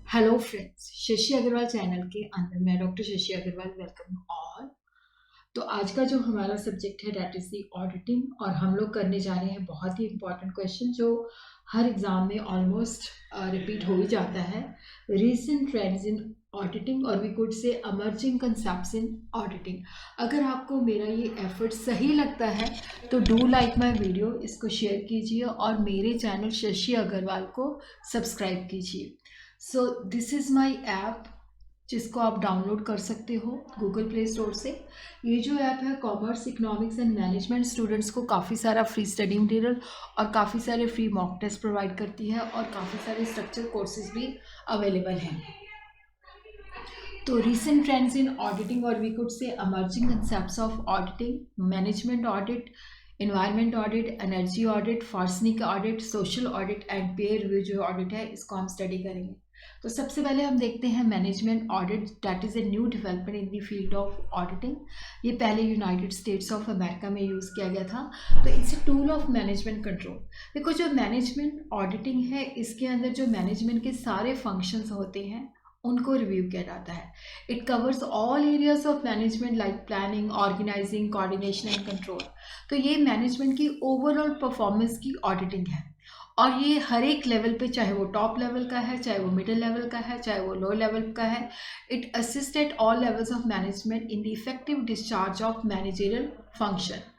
Hello friends, Shashi Agarwal channel के अंदर मैं doctor Shashi Agarwal welcome you all. तो आज का जो हमारा सब्जेक्ट है दैट इज दी ऑडिटिंग और हम लोग करने जा रहे हैं बहुत ही इंपॉर्टेंट क्वेश्चन जो हर एग्जाम में ऑलमोस्ट रिपीट हो ही जाता है। रीसेंट ट्रेंड्स इन ऑडिटिंग और we could say emerging concepts in auditing. अगर आपको मेरा ये एफर्ट सही लगता है तो डू लाइक माय वीडियो, इसको शेयर कीजिए और मेरे चैनल शशि अग्रवाल को सब्सक्राइब कीजिए। So this is my app जिसको आप डाउनलोड कर सकते हो गूगल प्ले स्टोर से। ये जो ऐप है commerce, economics and management students को काफ़ी सारा फ्री स्टडी मटेरियल और काफ़ी सारे फ्री मॉक टेस्ट प्रोवाइड करती है और काफ़ी सारे स्ट्रक्चर कोर्सेज भी अवेलेबल हैं। तो रिसेंट ट्रेंड्स इन ऑडिटिंग और we could say emerging concepts of auditing, management audit, environment audit, energy audit, forensic audit, social audit and peer review जो ऑडिट है इसको हम स्टडी करेंगे। तो सबसे पहले हम देखते हैं management audit that is a new development in the field of auditing. ये पहले यूनाइटेड स्टेट्स ऑफ अमेरिका में यूज़ किया गया था। तो it's a tool of management control. देखो जो मैनेजमेंट ऑडिटिंग है इसके अंदर जो मैनेजमेंट के सारे फंक्शंस होते हैं उनको रिव्यू किया जाता है। It covers all areas of management like planning, organising, coordination and control. तो ये मैनेजमेंट की ओवरऑल परफॉर्मेंस की ऑडिटिंग है और ये हर एक लेवल पे, चाहे वो टॉप लेवल का है, चाहे वो मिडिल लेवल का है, चाहे वो लो लेवल का है, it assist at all levels of management in the effective discharge of managerial function.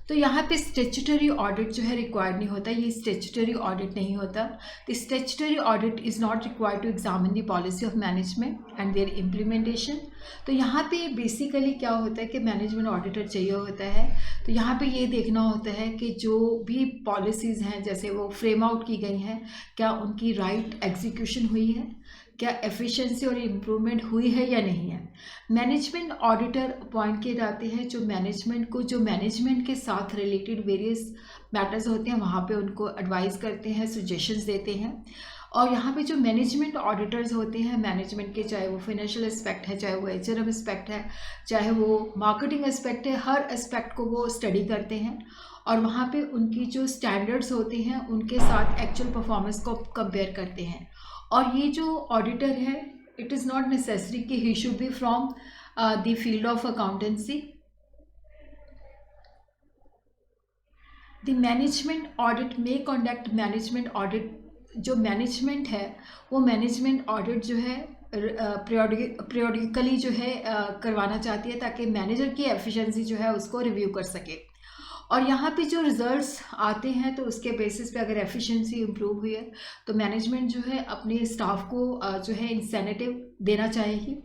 तो यहाँ पे स्टेचुटरी ऑडिट जो है रिक्वायर्ड नहीं होता, ये स्टेचुटरी ऑडिट नहीं होता। The statutory audit is not required to examine the policy of management and their implementation. तो यहाँ पे बेसिकली क्या होता है कि मैनेजमेंट ऑडिटर चाहिए होता है। तो यहाँ पे ये देखना होता है कि जो भी पॉलिसीज़ हैं जैसे वो फ्रेम आउट की गई हैं, क्या उनकी राइट एग्जीक्यूशन हुई है, क्या एफिशिएंसी और इम्प्रूवमेंट हुई है या नहीं है। मैनेजमेंट ऑडिटर अपॉइंट किए जाते हैं जो मैनेजमेंट के साथ रिलेटेड वेरियस मैटर्स होते हैं वहाँ पे उनको एडवाइस करते हैं, सजेशंस देते हैं। और यहाँ पे जो मैनेजमेंट ऑडिटर्स होते हैं मैनेजमेंट के, चाहे वो फाइनेंशियल एस्पेक्ट है, चाहे वो एचआरएम एस्पेक्ट है, चाहे वो मार्केटिंग एस्पेक्ट है, हर एस्पेक्ट को वो स्टडी करते हैं और वहाँ पे उनकी जो स्टैंडर्ड्स होते हैं उनके साथ एक्चुअल परफॉर्मेंस को कंपेयर करते हैं। और ये जो ऑडिटर है इट इज़ नॉट नेसेसरी कि he should be from the field of accountancy. The management audit में कंडक्ट मैनेजमेंट ऑडिट। जो मैनेजमेंट है वो मैनेजमेंट ऑडिट जो है पीरियोडिकली जो है करवाना चाहती है ताकि मैनेजर की एफिशिएंसी जो है उसको रिव्यू कर सके। और यहाँ पे जो रिजल्ट्स आते हैं तो उसके बेसिस पे अगर एफिशिएंसी इम्प्रूव हुई है तो मैनेजमेंट जो है अपने स्टाफ को जो है इंसेंटिव देना चाहेगी।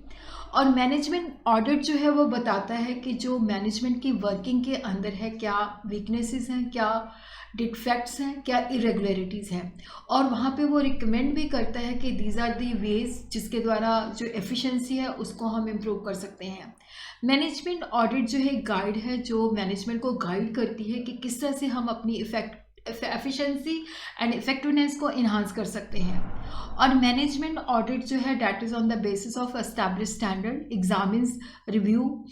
और मैनेजमेंट ऑडिट जो है वो बताता है कि जो मैनेजमेंट की वर्किंग के अंदर है क्या वीकनेसेस हैं, क्या डिफेक्ट्स हैं, क्या इरेगुलरिटीज़ हैं। और वहाँ पे वो रिकमेंड भी करता है कि दीज आर दी वेज जिसके द्वारा जो एफिशिएंसी है उसको हम इम्प्रूव कर सकते हैं। मैनेजमेंट ऑडिट जो है गाइड है जो मैनेजमेंट को गाइड करती है कि किस तरह से हम अपनी एफिशिएंसी एंड इफेक्टिवनेस को इन्हांस कर सकते हैं। और मैनेजमेंट ऑडिट जो है that is on the basis of establish standard, examines, review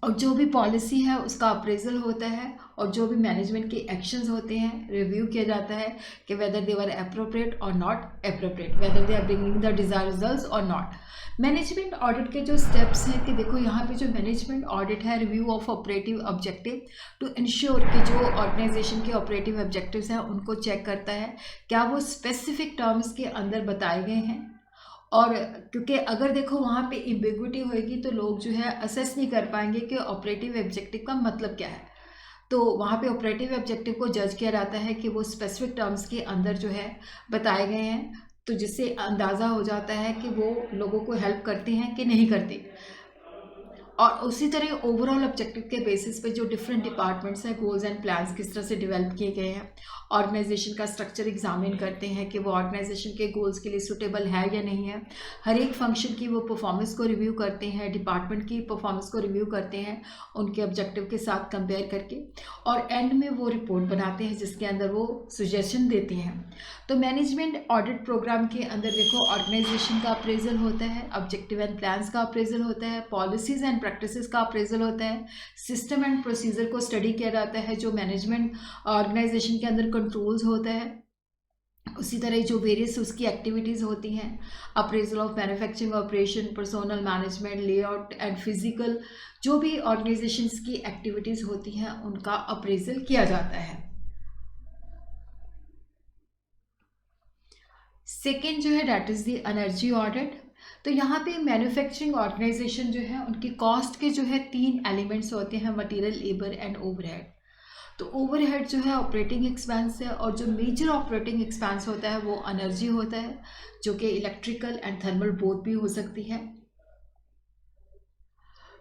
और जो भी पॉलिसी है उसका अप्रेजल होता है और जो भी मैनेजमेंट के एक्शंस होते हैं रिव्यू किया जाता है कि वेदर दे वर अप्रोप्रिएट और not appropriate, whether they are bringing the desired results और नॉट। मैनेजमेंट ऑडिट के जो स्टेप्स हैं कि देखो यहाँ पे जो मैनेजमेंट ऑडिट है review of operative objective to ensure कि जो ऑर्गेनाइजेशन के ऑपरेटिव ऑब्जेक्टिव्स हैं उनको चेक करता है क्या वो स्पेसिफिक टर्म्स के अंदर बताए गए हैं। और क्योंकि अगर देखो वहाँ पे एम्बिग्विटी होएगी तो लोग जो है असेस नहीं कर पाएंगे कि ऑपरेटिव ऑब्जेक्टिव का मतलब क्या है। तो वहाँ पे ऑपरेटिव ऑब्जेक्टिव को जज किया जाता है कि वो स्पेसिफिक टर्म्स के अंदर जो है बताए गए हैं, तो जिससे अंदाज़ा हो जाता है कि वो लोगों को हेल्प करते हैं कि नहीं करते। और उसी तरह ओवरऑल ऑब्जेक्टिव के बेसिस पे जो डिफरेंट डिपार्टमेंट्स हैं गोल्स एंड प्लान्स किस तरह से डेवलप किए गए हैं, ऑर्गेनाइजेशन का स्ट्रक्चर एग्जामिन करते हैं कि वो ऑर्गेनाइजेशन के गोल्स के लिए सूटेबल है या नहीं है। हर एक फंक्शन की वो परफॉर्मेंस को रिव्यू करते हैं, डिपार्टमेंट की परफॉर्मेंस को रिव्यू करते हैं उनके ऑब्जेक्टिव के साथ कंपेयर करके, और एंड में वो रिपोर्ट बनाते हैं जिसके अंदर वो सजेशन देते हैं। तो मैनेजमेंट ऑडिट प्रोग्राम के अंदर देखो ऑर्गेनाइजेशन का अप्रेजल होता है, ऑब्जेक्टिव एंड प्लान्स का अप्रेजल होता है, पॉलिसीज एंड प्रैक्टिसेस का अप्रेजल होता है, सिस्टम एंड प्रोसीजर को स्टडी किया जाता है जो मैनेजमेंट ऑर्गेनाइजेशन के अंदर कंट्रोल्स होता है, उसी तरह जो वेरियस उसकी एक्टिविटीज़ होती हैं, appraisal of manufacturing operation, personnel management, layout and physical, जो भी ऑर्गेनाइजेशंस की एक्टिविटीज़ होती हैं उनका अप्रेजल किया जाता है। सेकेंड जो है that is the energy audit. तो यहाँ पे मैन्युफैक्चरिंग ऑर्गेनाइजेशन जो है उनकी कॉस्ट के जो है 3 एलिमेंट्स होते हैं, मटेरियल, लेबर एंड ओवरहेड। तो ओवरहेड जो है ऑपरेटिंग एक्सपेंस है, और जो मेजर ऑपरेटिंग एक्सपेंस होता है वो एनर्जी होता है, जो कि इलेक्ट्रिकल एंड थर्मल बोथ भी हो सकती है।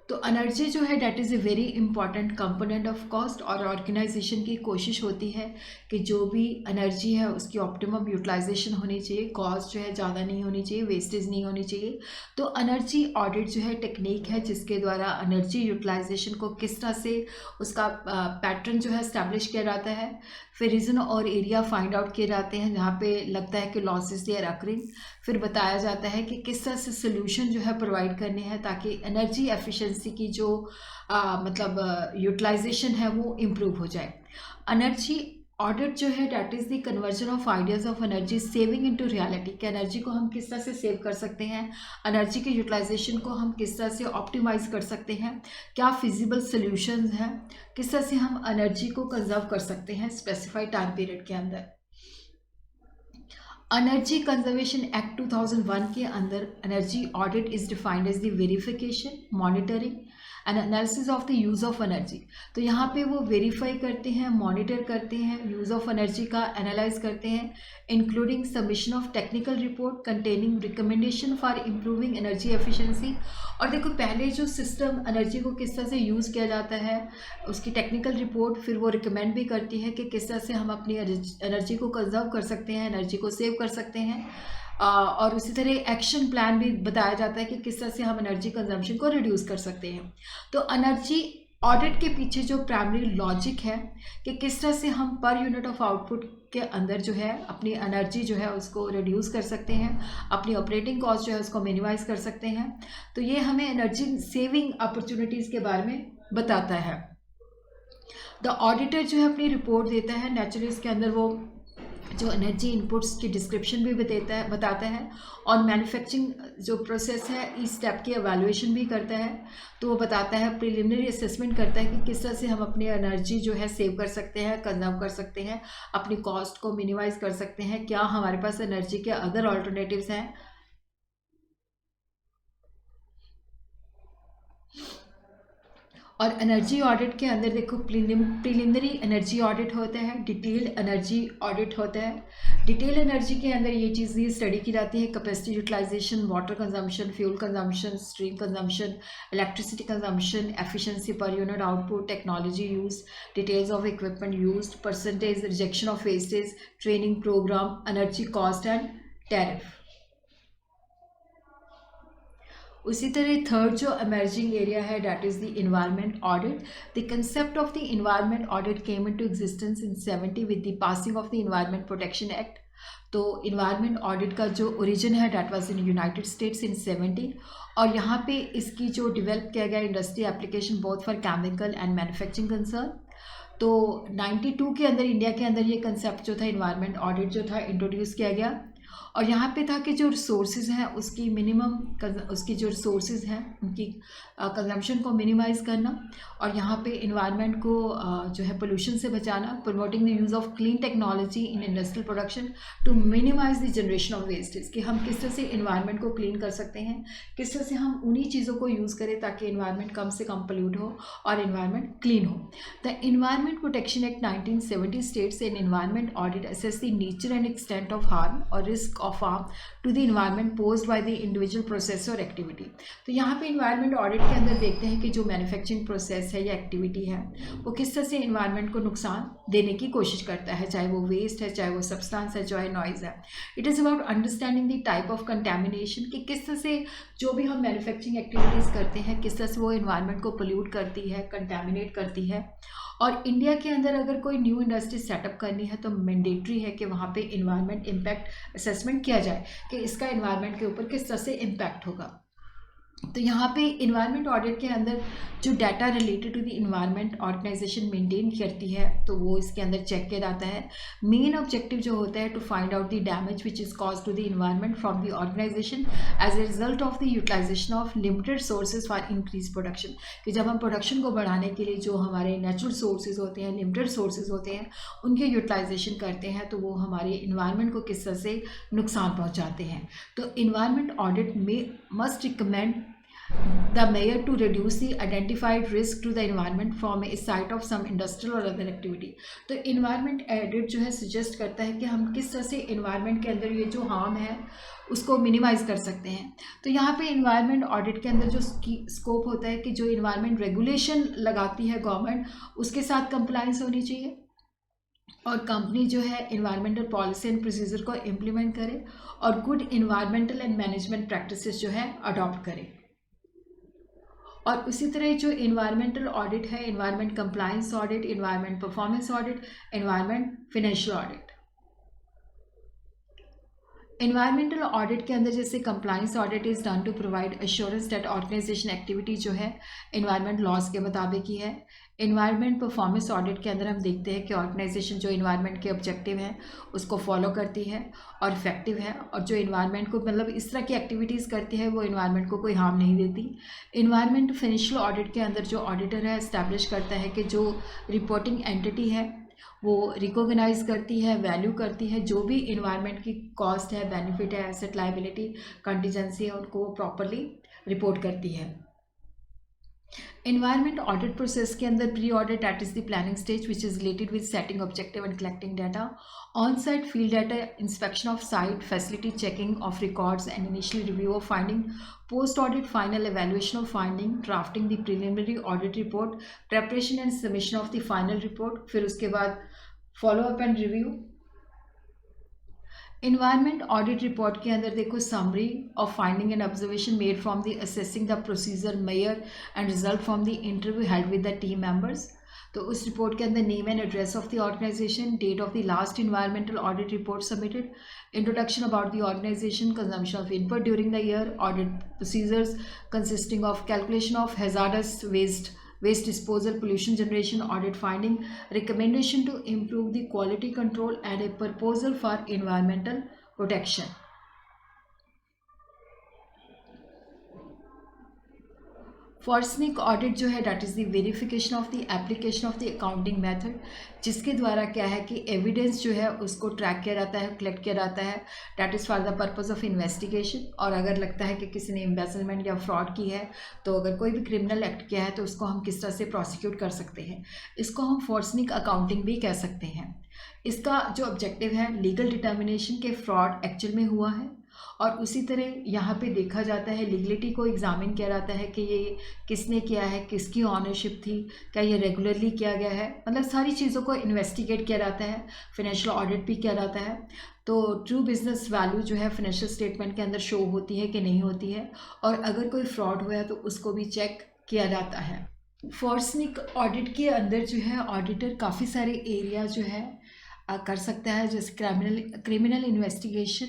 तो एनर्जी जो है that is a very important component of cost, और ऑर्गेनाइजेशन की कोशिश होती है कि जो भी एनर्जी है उसकी ऑप्टिमम यूटिलाइजेशन होनी चाहिए, कॉस्ट जो है ज़्यादा नहीं होनी चाहिए, वेस्टेज नहीं होनी चाहिए। तो एनर्जी ऑडिट जो है टेक्निक है जिसके द्वारा एनर्जी यूटिलाइजेशन को किस तरह से उसका पैटर्न जो है इस्टेब्लिश किया जाता है, फिर रीज़न और एरिया फाइंड आउट किए जाते हैं जहाँ पे लगता है कि लॉसेस दे आर अकरिंग, फिर बताया जाता है कि किस तरह से सोल्यूशन जो है प्रोवाइड करने हैं ताकि एनर्जी एफिशिएंसी की जो मतलब यूटिलाइजेशन है वो इम्प्रूव हो जाए। एनर्जी ऑडिट जो है that is the conversion of ideas of energy saving into reality, कि एनर्जी को हम किस तरह से सेव कर सकते हैं, एनर्जी के यूटिलाइजेशन को हम किस तरह से ऑप्टिमाइज़ कर सकते हैं, क्या फिजिबल सोल्यूशंस हैं, किस तरह से हम एनर्जी को कंजर्व कर सकते हैं स्पेसिफाइड टाइम पीरियड के अंदर। एनर्जी कंजर्वेशन एक्ट 2001 के अंदर energy audit is defined as the verification, monitoring and analysis of the use of energy. तो यहाँ पे वो वेरीफाई करते हैं, मॉनिटर करते हैं, यूज़ ऑफ एनर्जी का एनालाइज करते हैं, including submission of technical report containing recommendation for improving energy efficiency. और देखो पहले जो सिस्टम एनर्जी को किस तरह से यूज़ किया जाता है उसकी टेक्निकल रिपोर्ट फिर वो रिकमेंड भी करती है कि किस तरह से हम अपनी एनर्जी को कंजर्व कर सकते हैं, एनर्जी को सेव कर सकते हैं, और उसी तरह एक्शन प्लान भी बताया जाता है कि किस तरह से हम एनर्जी कंजम्पशन को रिड्यूस कर सकते हैं। तो एनर्जी ऑडिट के पीछे जो प्राइमरी लॉजिक है कि किस तरह से हम पर यूनिट ऑफ आउटपुट के अंदर जो है अपनी एनर्जी जो है उसको रिड्यूस कर सकते हैं, अपनी ऑपरेटिंग कॉस्ट जो है उसको मिनिमाइज कर सकते हैं। तो ये हमें एनर्जी सेविंग अपॉर्चुनिटीज़ के बारे में बताता है। द ऑडिटर जो है अपनी रिपोर्ट देता है, नेचुरली इसके अंदर वो जो एनर्जी इनपुट्स की डिस्क्रिप्शन भी बताता है, और मैन्युफैक्चरिंग जो प्रोसेस है इस स्टेप की एवेलुएशन भी करता है। तो वो बताता है, प्रिलिमिनरी असेसमेंट करता है कि किस तरह से हम अपनी एनर्जी जो है सेव कर सकते हैं, कंजर्व कर सकते हैं, अपनी कॉस्ट को मिनिमाइज कर सकते हैं, क्या हमारे पास एनर्जी के अदर ऑल्टरनेटिव्स हैं। और एनर्जी ऑडिट के अंदर देखो प्रिलिमिनरी एनर्जी ऑडिट होता है, डिटेल्ड एनर्जी ऑडिट होता है। डिटेल एनर्जी के अंदर ये चीज़ स्टडी की जाती है, capacity utilisation, water consumption, fuel consumption, stream consumption, electricity consumption, efficiency per unit output, technology use, details of equipment used, percentage rejection of wastage, training programme, energy cost and tariff. उसी तरह third जो emerging area है that is the environment audit. The concept of the environment audit came into existence in 70 with the passing of the environment protection act. तो environment audit का जो origin है that was in United states in 70, और यहाँ पे इसकी जो develop किया गया industry application both for chemical and manufacturing concern. तो 92 के अंदर इंडिया के अंदर ये कंसेप्ट जो था इन्वायरमेंट ऑडिट जो था इंट्रोड्यूस किया गया, और यहाँ पे था कि जो रिसोर्सेज हैं उसकी मिनिमम उसकी जो रिसोर्सेज हैं उनकी कंजम्पशन को मिनिमाइज़ करना, और यहाँ पे इन्वायरमेंट को जो है पोल्यूशन से बचाना, promoting the use of clean technology in industrial production to minimise the generation of wastage, कि हम किस तरह से इन्वायरमेंट को क्लीन कर सकते हैं, किस तरह से हम उन्हीं चीज़ों को यूज़ करें ताकि इन्वायरमेंट कम से कम पोल्यूट हो और इन्वायरमेंट क्लीन हो। The environment protection act 1970 states an environment audit assess the nature and extent of harm और risk of harm to the environment posed by the individual process और activity. तो यहाँ पे environment audit के अंदर देखते हैं कि जो मैन्युफैक्चरिंग प्रोसेस है या एक्टिविटी है वो किस तरह से इन्वायरमेंट को नुकसान देने की कोशिश करता है, चाहे वो वेस्ट है, चाहे वो सब्सटेंस है, चाहे नॉइज़ है। It is about understanding the type of contamination, कि किस तरह से जो भी हम मैन्युफैक्चरिंग एक्टिविटीज़ करते हैं किस तरह से वो इन्वायरमेंट को पोल्यूट करती है, कंटेमिनेट करती है। और इंडिया के अंदर अगर कोई न्यू इंडस्ट्री सेटअप करनी है तो मैंडेटरी है कि वहाँ पे इन्वायरमेंट इम्पैक्ट असेसमेंट किया जाए कि इसका इन्वायरमेंट के ऊपर किस तरह से इम्पैक्ट होगा। तो यहाँ पे इन्वायरमेंट ऑडिट के अंदर जो data related to the environment organisation maintain करती है तो वो इसके अंदर चेक किया जाता है। मेन ऑब्जेक्टिव जो होता है to find out the damage which is cause to the environment from the organisation as a result of the utilisation of limited sources for increase production. कि जब हम प्रोडक्शन को बढ़ाने के लिए जो हमारे नेचुरल सोर्सेज होते हैं, लिमिटेड सोर्सेज होते हैं, उनके यूटिलाइजेशन करते हैं तो वो हमारे इन्वायरमेंट को किस तरह से नुकसान पहुँचाते हैं। तो इन्वायरमेंट ऑडिट में must recommend the mayor to reduce the identified risk to the environment from a site of some industrial or other activity। तो environment audit जो है सजेस्ट करता है कि हम किस तरह से environment के अंदर ये जो हार्म है उसको मिनिमाइज कर सकते हैं। तो यहाँ पे environment audit के अंदर जो स्कोप होता है कि जो environment regulation लगाती है गवर्नमेंट, उसके साथ कंप्लाइंस होनी चाहिए और कंपनी जो है इन्वायरमेंटल पॉलिसी एंड प्रोसीजर को इम्प्लीमेंट करे और good environmental and management practices जो है अडॉप्ट करे। और उसी तरह जो इन्वायरमेंटल ऑडिट है, environment compliance audit, environment performance audit, environment financial audit. Environmental audit के अंदर जैसे compliance audit is done to provide assurance that organisation activity जो है इन्वायरमेंट लॉज के मुताबिक ही है। इन्वायरमेंट परफॉर्मेंस ऑडिट के अंदर हम देखते हैं कि ऑर्गेनाइजेशन जो इन्वायरमेंट के ऑब्जेक्टिव हैं उसको फॉलो करती है और इफेक्टिव है, और जो इन्वायरमेंट को मतलब इस तरह की एक्टिविटीज़ करती है वो इन्वायरमेंट को कोई हार्म नहीं देती। इन्वायरमेंट फाइनेंशियल ऑडिट के अंदर जो ऑडिटर है इस्टेब्लिश करता है कि जो रिपोर्टिंग एंटिटी है वो रिकॉग्नाइज करती है, वैल्यू करती है, जो भी इन्वायरमेंट की कॉस्ट है, बेनिफिट है, एसेट लायबिलिटी, कंटीजेंसी है, उनको प्रॉपरली रिपोर्ट करती है। इन्वायरमेंट ऑडिट प्रोसेस के अंदर pre audit that is the planning stage which is related with setting objective and collecting data, on site field data inspection of site facility, checking of records and initial review of finding, post audit final evaluation of finding, drafting the preliminary audit report, preparation and submission of the final report, फिर उसके बाद follow up and review. Environment audit report के अंदर देखो summary of finding and observation made from the assessing the procedure mayor and result from the interview held with the team members. तो उस report के अंदर name and address of the organisation, date of the last environmental audit report submitted, introduction about the organisation, consumption of input during the year, audit procedures consisting of calculation of hazardous waste disposal, pollution generation, audit finding, recommendation to improve the quality control and a proposal for environmental protection। Forensic audit जो है that is the verification of the application of the accounting method, जिसके द्वारा क्या है कि evidence जो है उसको ट्रैक किया जाता है, कलेक्ट किया जाता है, that is for the purpose of investigation. और अगर लगता है कि किसी ने एम्बेसलमेंट या फ्रॉड की है तो अगर कोई भी क्रिमिनल एक्ट किया है तो उसको हम किस तरह से प्रोसिक्यूट कर सकते हैं, इसको हम फॉर्सनिक अकाउंटिंग भी कह सकते हैं। इसका जो ऑब्जेक्टिव है लीगल डिटर्मिनेशन के फ्रॉड एक्चुअल में हुआ है, और उसी तरह यहाँ पे देखा जाता है लीगलिटी को एग्जामिन किया जाता है कि ये किसने किया है, किसकी ऑनरशिप थी, क्या ये रेगुलरली किया गया है, मतलब सारी चीज़ों को इन्वेस्टिगेट किया जाता है। फाइनेंशियल ऑडिट भी किया जाता है। तो ट्रू बिजनेस वैल्यू जो है फाइनेंशियल स्टेटमेंट के अंदर शो होती है कि नहीं होती है, और अगर कोई फ्रॉड हुआ है तो उसको भी चेक किया जाता है। फॉर्सनिक ऑडिट के अंदर जो है ऑडिटर काफ़ी सारे एरिया जो है कर सकता है, जैसे criminal investigation,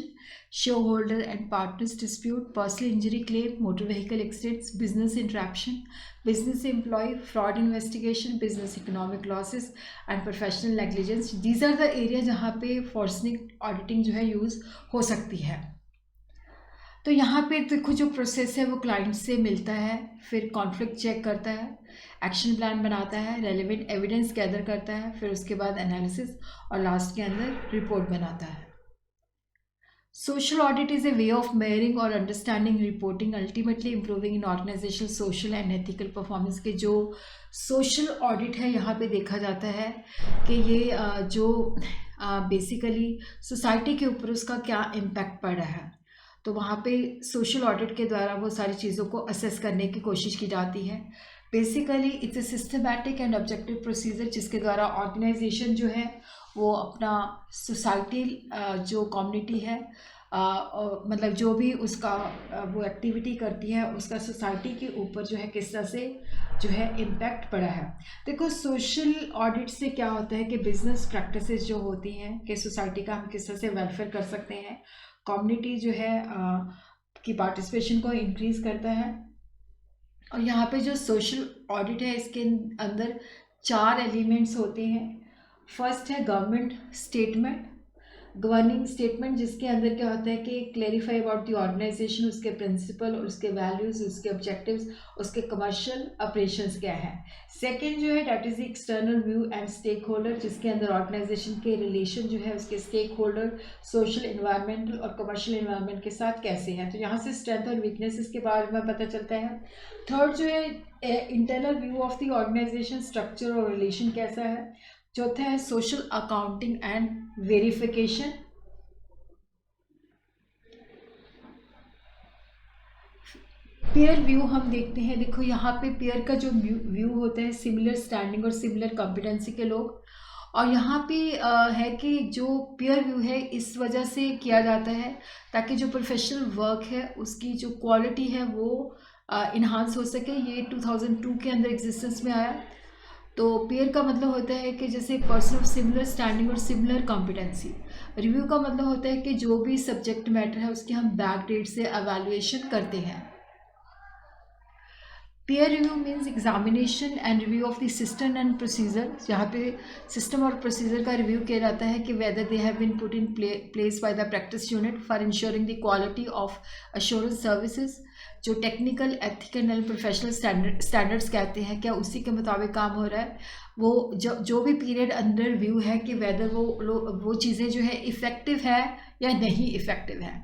shareholder and partners dispute, personal injury claim, motor vehicle accidents, business interruption, business employ, fraud investigation, business economic losses and professional negligence. These are the area जहाँ पे फॉर्सनिक ऑडिटिंग जो है यूज़ हो सकती है। तो यहाँ पे देखो जो प्रोसेस है वो क्लाइंट से मिलता है, फिर कॉन्फ्लिक्ट चेक करता है, एक्शन प्लान बनाता है, रेलेवेंट एविडेंस गैदर करता है, फिर उसके बाद एनालिसिस और लास्ट के अंदर रिपोर्ट बनाता है। Social audit is a way of measuring और understanding reporting, ultimately improving in organisational social and ethical performance. के जो सोशल ऑडिट है यहाँ पे देखा जाता है कि ये जो बेसिकली सोसाइटी के ऊपर उसका क्या इम्पैक्ट पड़ रहा है, तो वहाँ पे सोशल ऑडिट के द्वारा वो सारी चीज़ों को असेस करने की कोशिश की जाती है। Basically it's a systematic and objective procedure जिसके द्वारा ऑर्गेनाइजेशन जो है वो अपना सोसाइटी जो कम्युनिटी है मतलब जो भी उसका वो एक्टिविटी करती है उसका सोसाइटी के ऊपर जो है किस तरह से जो है इम्पैक्ट पड़ा है। देखो सोशल ऑडिट से क्या होता है कि बिजनेस प्रैक्टिसेस जो होती हैं कि सोसाइटी का हम किस तरह से वेलफेयर कर सकते हैं, कम्युनिटी जो है की पार्टिसिपेशन को इंक्रीज़ करता है, और यहाँ पे जो सोशल ऑडिट है इसके अंदर 4 एलिमेंट्स होते हैं। फर्स्ट है गवर्निंग स्टेटमेंट, जिसके अंदर क्या होता है कि क्लेरिफाई अबाउट द ऑर्गेनाइजेशन, उसके प्रिंसिपल और उसके वैल्यूज़, उसके ऑब्जेक्टिव्स, उसके कमर्शियल ऑपरेशंस क्या है। सेकंड जो है that is the external view and stakeholder, जिसके अंदर ऑर्गेनाइजेशन के रिलेशन जो है उसके स्टेक होल्डर, सोशल, इन्वायरमेंटल और कमर्शियल इन्वायरमेंट के साथ कैसे हैं। तो यहाँ से स्ट्रेंथ और वीकनेसेस के बारे में पता चलता है। थर्ड जो है internal view of the organisation, structure और रिलेशन कैसा है। चौथा है social accounting and verification. Peer view हम देखते हैं, देखो यहाँ पे पीयर का जो व्यू होता है, सिमिलर स्टैंडिंग और सिमिलर कॉम्पिटेंसी के लोग। और यहाँ पे है कि जो पीयर व्यू है इस वजह से किया जाता है ताकि जो प्रोफेशनल वर्क है उसकी जो क्वालिटी है वो इन्हांस हो सके। ये 2002 के अंदर एग्जिस्टेंस में आया। तो पेयर का मतलब होता है कि जैसे पर्सन ऑफ सिमिलर स्टैंडिंग और सिमिलर कॉम्पिटेंसी। रिव्यू का मतलब होता है कि जो भी सब्जेक्ट मैटर है उसकी हम बैक डेट से एवेल्युएशन करते हैं। Pair review means examination and review of the system and procedure. यहाँ पे सिस्टम और प्रोसीजर का रिव्यू किया जाता है कि whether they have been put in place by the practice unit for ensuring the quality of assurance services. जो technical, ethical and professional standards कहते हैं, क्या उसी के मुताबिक काम हो रहा है। वो जो भी पीरियड अंडर व्यू है कि वेदर वो चीज़ें जो है इफ़ेक्टिव है या नहीं इफ़ेक्टिव है।